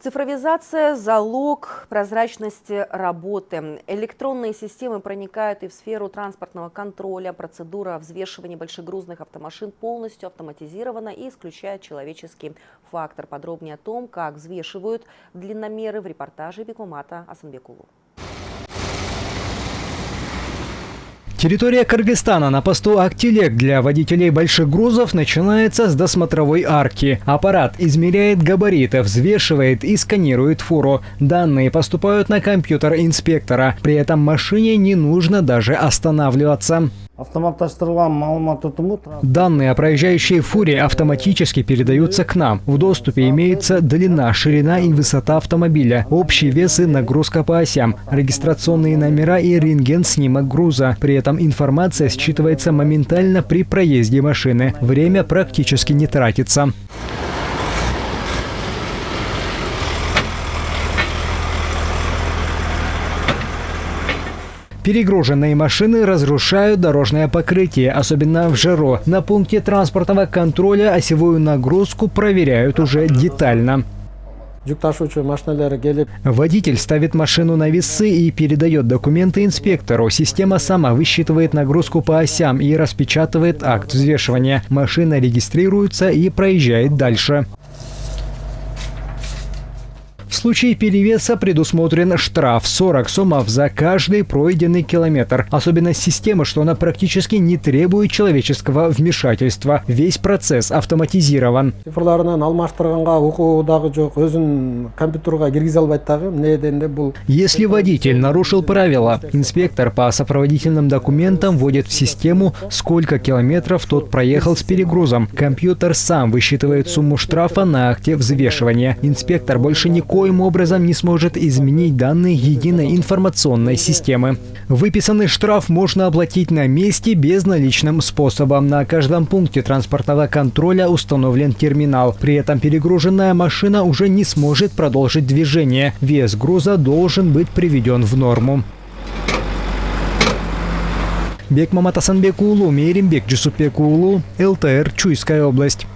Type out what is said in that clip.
Цифровизация – залог прозрачности работы. Электронные системы проникают и в сферу транспортного контроля. Процедура взвешивания большегрузных автомашин полностью автоматизирована и исключает человеческий фактор. Подробнее о том, как взвешивают длинномеры, в репортаже Бекмамата Асанбекулу. Территория Кыргызстана на посту Актилек для водителей больших грузов начинается с досмотровой арки. Аппарат измеряет габариты, взвешивает и сканирует фуру. Данные поступают на компьютер инспектора. При этом машине не нужно даже останавливаться. Данные о проезжающей фуре автоматически передаются к нам. В доступе имеется длина, ширина и высота автомобиля, общий вес и нагрузка по осям, регистрационные номера и рентген-снимок груза. При этом информация считывается моментально при проезде машины. Время практически не тратится. Перегруженные машины разрушают дорожное покрытие, особенно в жару. На пункте транспортного контроля осевую нагрузку проверяют уже детально. Водитель ставит машину на весы и передает документы инспектору. Система сама высчитывает нагрузку по осям и распечатывает акт взвешивания. Машина регистрируется и проезжает дальше. В случае перевеса предусмотрен штраф 40 сомов за каждый пройденный километр. Особенность системы, что она практически не требует человеческого вмешательства. Весь процесс автоматизирован. Если водитель нарушил правила, инспектор по сопроводительным документам вводит в систему, сколько километров тот проехал с перегрузом. Компьютер сам высчитывает сумму штрафа на акте взвешивания. Инспектор больше никоим образом не сможет изменить данные единой информационной системы. Выписанный штраф можно оплатить на месте безналичным способом. На каждом пункте транспортного контроля установлен терминал. При этом перегруженная машина уже не сможет продолжить движение. Вес груза должен быть приведен в норму. Бекмамат Асанбекулу, Мейримбек Джусупбекулу, ЛТР, Чуйская область.